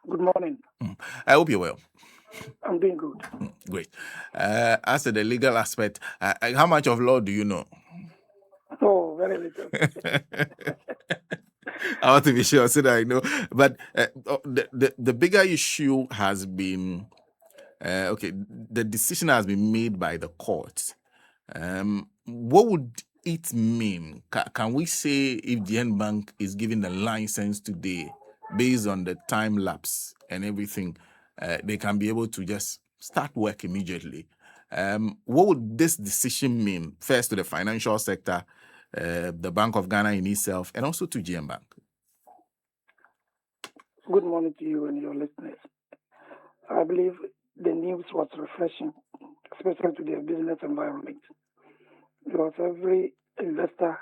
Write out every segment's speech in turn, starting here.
Good morning. I hope you're well. I'm doing good. Great. As to the legal aspect, how much of law do you know? Oh, very little. I want to be sure so that I know. But the bigger issue has been, the decision has been made by the courts. What would it mean? Can we say if GN Bank is given the license today, based on the time lapse and everything, they can be able to just start work immediately? What would this decision mean, first to the financial sector, the Bank of Ghana in itself, and also to GN Bank? Good morning to you and your listeners. I believe the news was refreshing, especially to the business environment, because every investor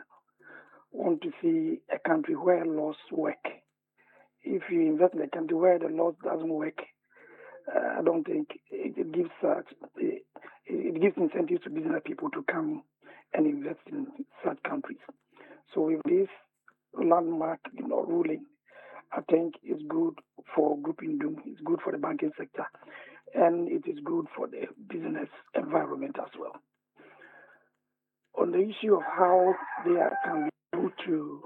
wants to see a country where laws work. If you invest in a country where the laws doesn't work, I don't think it gives it gives incentives to business people to come and invest in such countries. So with this landmark, ruling, I think it's good for Group Indum, it's good for the banking sector, and it is good for the business environment as well. On the issue of how they can be able to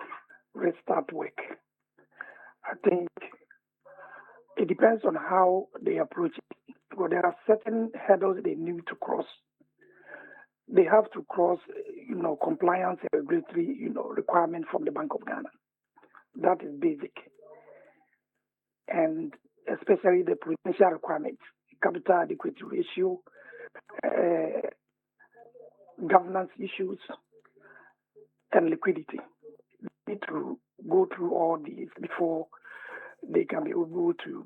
restart work, I think it depends on how they approach it. Because there are certain hurdles they need to cross. They have to cross, compliance and regulatory, requirement from the Bank of Ghana. That is basic. And especially the prudential requirements, capital adequacy ratio, governance issues, and liquidity. They need to go through all these before they can be able to,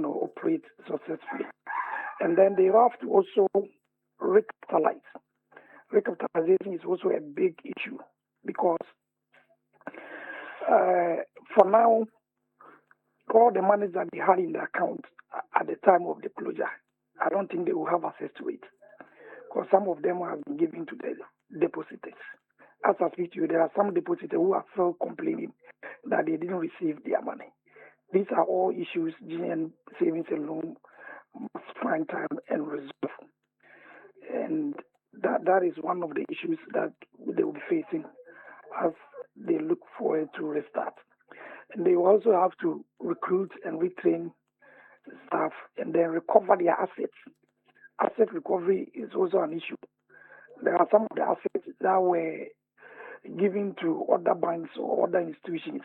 operate successfully. And then they have to also recapitalize. Recapitalization is also a big issue because for now, all the money that they had in the account at the time of the closure, I don't think they will have access to it because some of them have been given to the depositors. As I speak to you, there are some depositors who are still complaining that they didn't receive their money. These are all issues GN Savings and Loan must find time and resolve. And that is one of the issues that they will be facing as they look forward to restart. And they will also have to recruit and retrain staff and then recover their assets. Asset recovery is also an issue. There are some of the assets that were given to other banks or other institutions.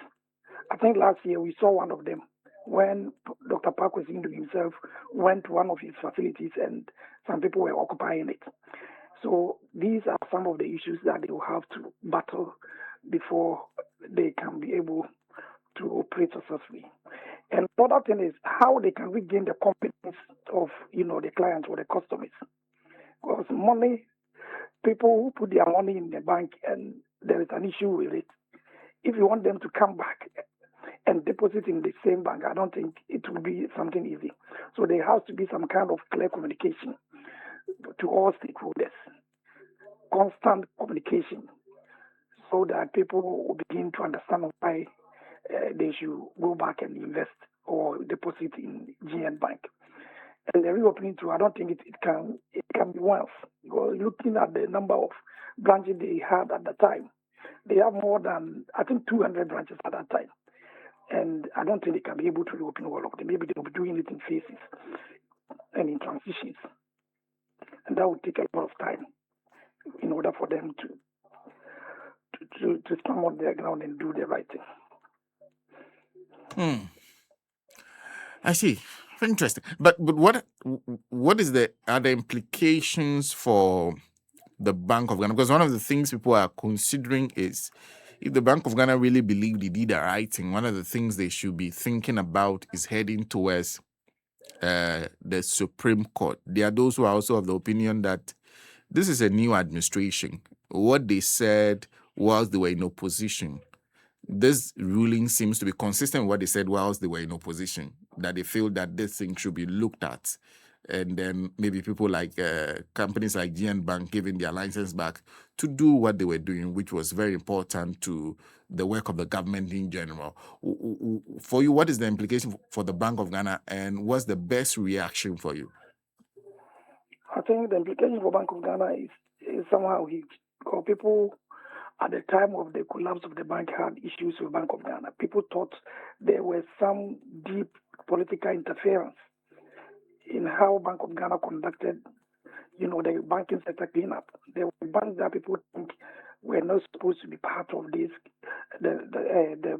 I think last year we saw one of them when Dr. Park was into himself went to one of his facilities and some people were occupying it. So these are some of the issues that they will have to battle before they can be able to operate successfully. And the other thing is how they can regain the confidence of the clients or the customers. Because money, people who put their money in the bank and there is an issue with it, if you want them to come back and deposit in the same bank, I don't think it will be something easy. So there has to be some kind of clear communication to all stakeholders, constant communication, so that people will begin to understand why they should go back and invest or deposit in GN Bank. And the reopening too, I don't think it can be once. Because looking at the number of branches they had at the time, they have more than, I think, 200 branches at that time. And I don't think they can be able to reopen all of them. Maybe they'll be doing it in phases and in transitions. And that would take a lot of time in order for them to stand on their ground and do the right thing. I see. Interesting. But what is the other implications for the Bank of Ghana? Because one of the things people are considering is if the Bank of Ghana really believed they did the right thing, one of the things they should be thinking about is heading towards the Supreme Court. There are those who are also of the opinion that this is a new administration. What they said whilst they were in opposition, this ruling seems to be consistent with what they said whilst they were in opposition, that they feel that this thing should be looked at and then maybe people like companies like GN Bank giving their license back to do what they were doing, which was very important to the work of the government in general. For you, what is the implication for the Bank of Ghana, and what's the best reaction for you? I think the implication for Bank of Ghana is somehow huge, because people at the time of the collapse of the bank had issues with Bank of Ghana. People thought there was some deep political interference in how Bank of Ghana conducted, the banking sector cleanup. There were banks that people think were not supposed to be part of this, the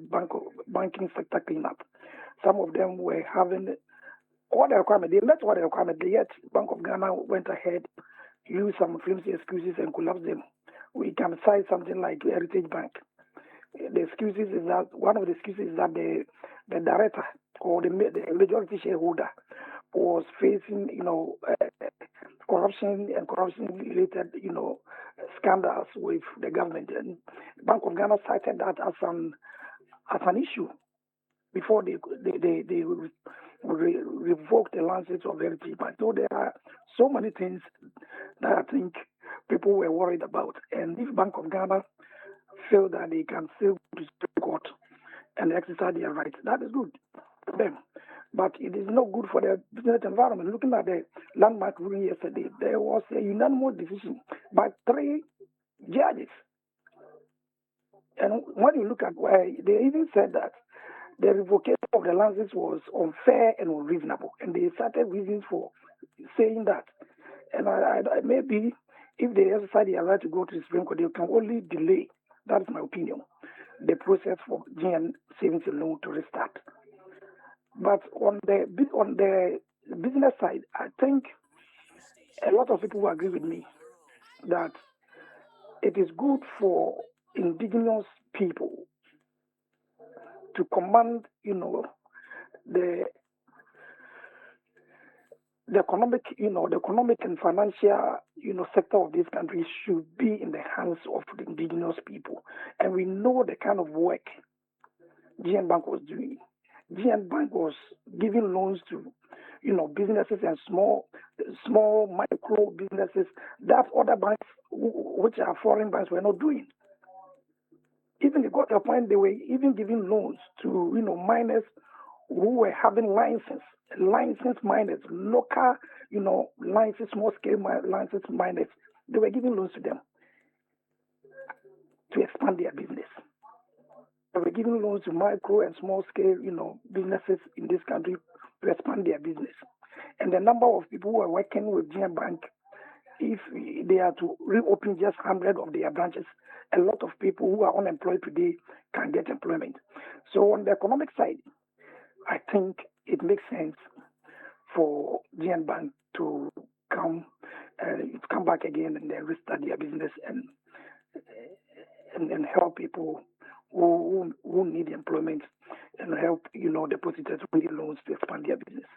banking sector cleanup. Some of them were having all the requirements. They met all the requirements, yet Bank of Ghana went ahead, used some flimsy excuses and collapsed them. We can cite something like Heritage Bank. The excuses is that one of the excuses is that the director or the majority shareholder was facing, corruption and corruption-related, scandals with the government, and Bank of Ghana cited that as an issue before they revoked the license of Heritage Bank. So there are so many things that I think people were worried about, and if Bank of Ghana feel that they can still go to Supreme Court and exercise their rights, that is good for them. But it is not good for the business environment. Looking at the landmark ruling yesterday, there was a unanimous decision by 3 judges. And when you look at why, they even said that the revocation of the license was unfair and unreasonable. And they cited reasons for saying that. And maybe if they exercise their right to go to the Supreme Court, they can only delay, that is my opinion, the process for GN savings and loan to restart. But on the business side, I think a lot of people will agree with me that it is good for indigenous people to command, the economic, the economic and financial, sector of this country should be in the hands of the indigenous people. And we know the kind of work GN Bank was doing. GN Bank was giving loans to, businesses and small micro businesses that other banks, which are foreign banks, were not doing. Even they got to a point they were even giving loans to, miners who were having licensed miners, local, licensed small scale licensed miners. They were giving loans to them to expand their business. They were giving loans to micro and small scale, businesses in this country to expand their business. And the number of people who are working with GM Bank, if they are to reopen just 100 of their branches, a lot of people who are unemployed today can get employment. So on the economic side, I think it makes sense for GN Bank to come back again and then restart their business and help people who need employment, and help depositors who need loans to expand their business.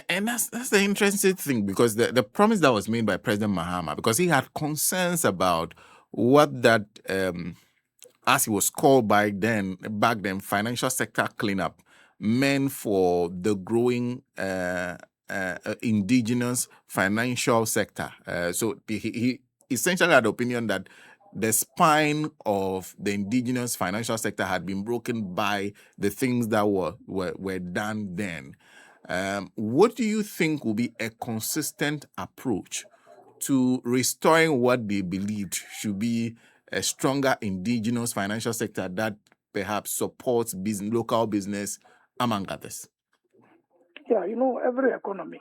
And that's the interesting thing, because the promise that was made by President Mahama, because he had concerns about what that as he was called back then, financial sector cleanup meant for the growing indigenous financial sector. So he essentially had the opinion that the spine of the indigenous financial sector had been broken by the things that were done then. What do you think will be a consistent approach to restoring what they believed should be a stronger indigenous financial sector that perhaps supports local business, among others? Yeah, every economy,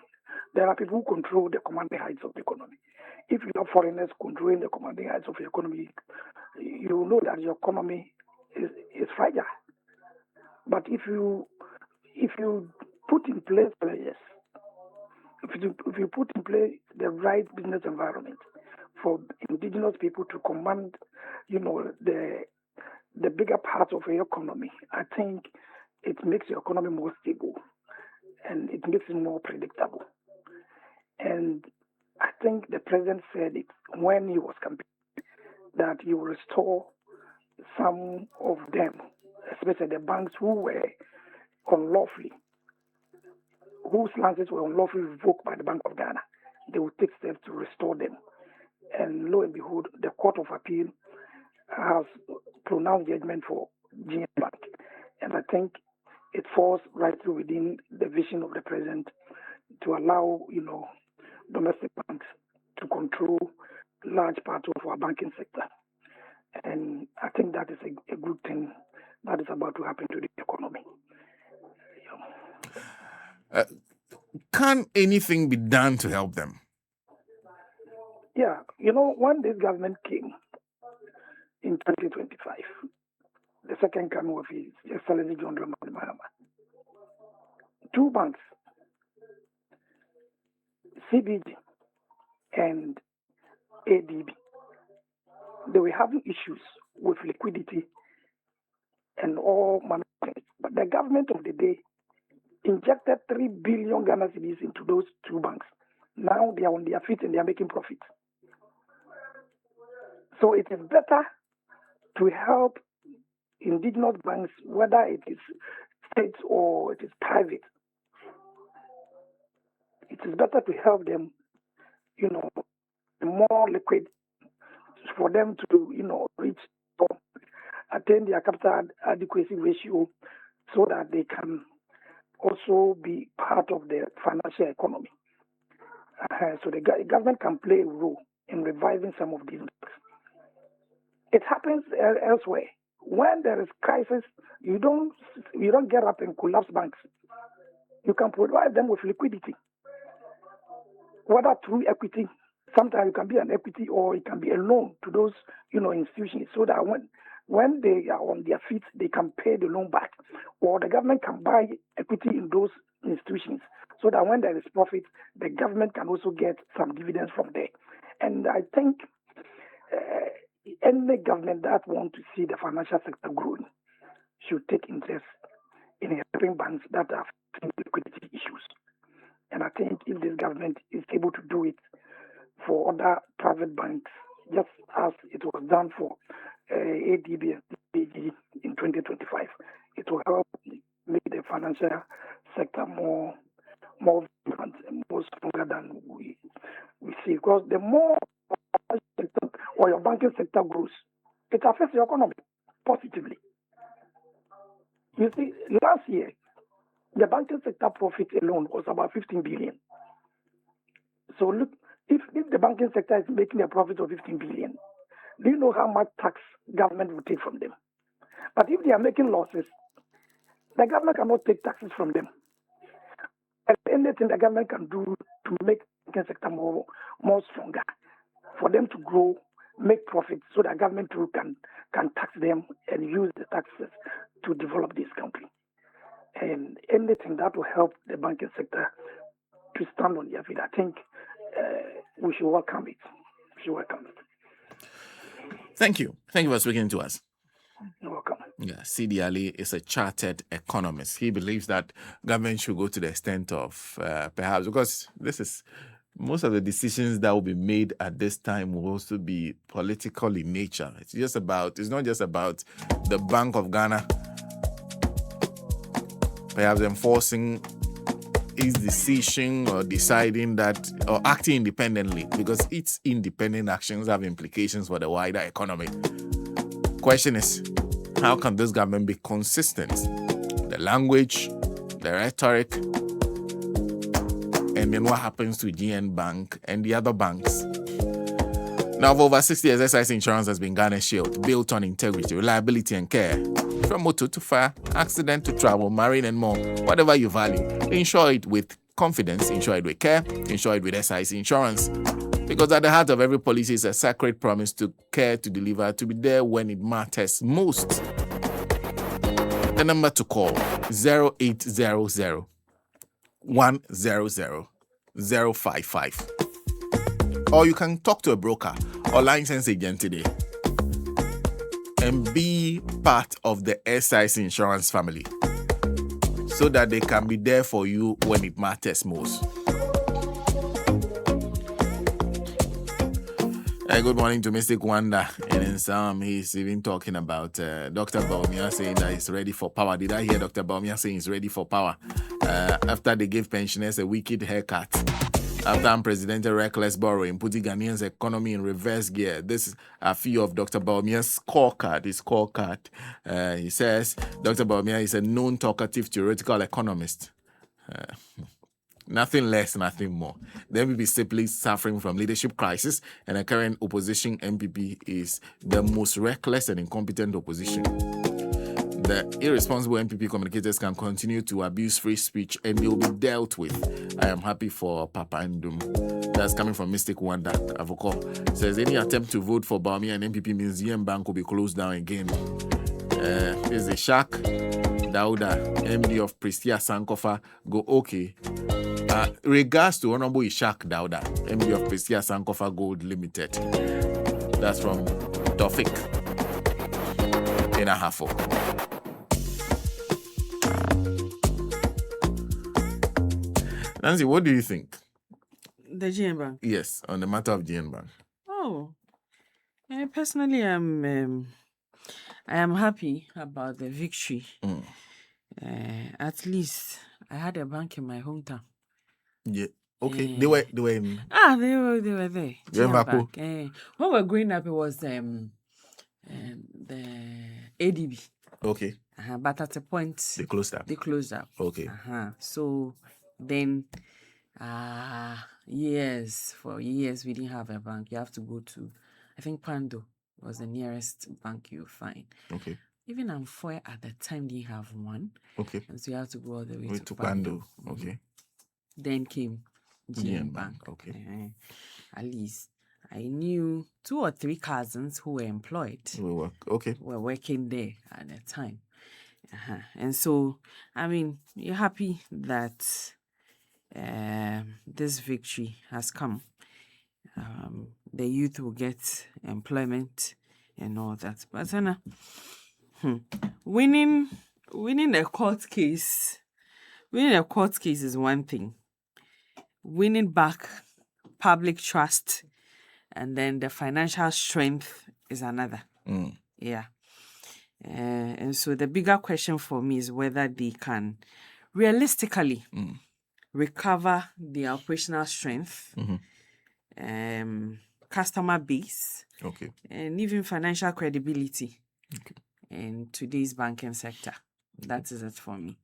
there are people who control the commanding heights of the economy. If you have foreigners controlling the commanding heights of the economy, you know that your economy is fragile. But if you put in place players, if you put in place the right business environment for indigenous people to command, the bigger part of your economy, I think it makes your economy more stable and it makes it more predictable. And I think the president said it when he was campaigning, that he will restore some of them, especially the banks who were unlawfully, whose licenses were unlawfully revoked by the Bank of Ghana, they will take steps to restore them. And lo and behold, the Court of Appeal has pronounced judgment for GN Bank. And I think it falls right through within the vision of the president to allow, domestic banks to control large part of our banking sector. And I think that is a good thing that is about to happen to the economy. Can anything be done to help them? Yeah, when this government came in 2025, the second coming of His Excellency John Dramani Mahama, two banks, CBG and ADB, they were having issues with liquidity and all manner of things. But the government of the day injected 3 billion Ghana cedis into those two banks. Now they are on their feet and they are making profit. So it is better to help indigenous banks, whether it is state or it is private. It is better to help them, more liquid for them to, reach or attain their capital adequacy ratio so that they can also be part of the financial economy. So the government can play a role in reviving some of these banks. It happens elsewhere. When there is crisis, you don't get up and collapse banks. You can provide them with liquidity, whether through equity. Sometimes it can be an equity or it can be a loan to those institutions, so that when they are on their feet, they can pay the loan back, or the government can buy equity in those institutions, so that when there is profit, the government can also get some dividends from there. And I think any government that wants to see the financial sector growing should take interest in helping banks that have liquidity issues. And I think if this government is able to do it for other private banks, just as it was done for ADB and CBG in 2025, it will help make the financial sector more vibrant and more stronger than we see. Because the more sector or your banking sector grows, it affects your economy positively. You see, last year, the banking sector profit alone was about 15 billion. So look, if the banking sector is making a profit of 15 billion, do you know how much tax government will take from them? But if they are making losses, the government cannot take taxes from them. And anything the government can do to make the banking sector more stronger, for them to grow, make profits, so that government too can tax them and use the taxes to develop this country. And anything that will help the banking sector to stand on their feet, I think we should welcome it. Thank you. Thank you for speaking to us. You're welcome. Yeah, Sidi Ali is a chartered economist. He believes that government should go to the extent of perhaps, because most of the decisions that will be made at this time will also be political in nature. It's not just about the Bank of Ghana perhaps enforcing its decision or deciding that or acting independently, because its independent actions have implications for the wider economy. Question is, how can this government be consistent? The language, the rhetoric, and then what happens to GN Bank and the other banks? Now, for over 60 years, SIC Insurance has been Ghana's shield, built on integrity, reliability, and care. From motor to fire, accident to travel, marine, and more. Whatever you value, insure it with confidence, insure it with care, insure it with SIC Insurance. Because at the heart of every policy is a sacred promise to care, to deliver, to be there when it matters most. The number to call, 0800 100 055. Or you can talk to a broker or licensed agent today and be part of the SIC Insurance family so that they can be there for you when it matters most. Good morning to Mystic Wanda. And in some, he's even talking about Dr. Baumia saying that he's ready for power. Did I hear Dr. Baumia saying he's ready for power? after they gave pensioners a wicked haircut, after unprecedented reckless borrowing, putting Ghanaians' economy in reverse gear. This is a few of Dr. Bawumia's scorecard. His scorecard. He says Dr. Bawumia is a known talkative theoretical economist. Nothing less, nothing more. The MPP is simply suffering from leadership crisis, and the current opposition MPP is the most reckless and incompetent opposition. The irresponsible MPP communicators can continue to abuse free speech and they will be dealt with. I am happy for Papa Ndum. That's coming from Mystic Wanda Avoko. Says any attempt to vote for Bawumia and MPP means GM Bank will be closed down again. Is the Shak Dauda, MD of Prestia Sankofa, go okay. Regards to Honorable Ishak Dauda, MD of Prestia Sankofa Gold Limited. That's from Tofik in Ahafo. Nancy, what do you think? The GM Bank? Yes, on the matter of GM Bank. Oh, personally, I am happy about the victory. At least I had a bank in my hometown. Yeah. Okay. They were in. They were there. GM Bank. When we were growing up, it was the ADB. Okay. But at a point They closed up. Okay. So then, for years we didn't have a bank. You have to go to, I think Pando was the nearest bank you find. Okay. Even Amfoy at the time didn't have one. Okay. And so you have to go all the way to Pando. Okay. Then came GM Bank. Okay. At least I knew 2 or 3 cousins who were employed. Were working there at the time. And so, I mean, you're happy that this victory has come. The youth will get employment and all that. But winning a court case is one thing. Winning back public trust and then the financial strength is another. Yeah. And so the bigger question for me is whether they can realistically recover their operational strength, customer base, and even financial credibility in today's banking sector. That is it for me.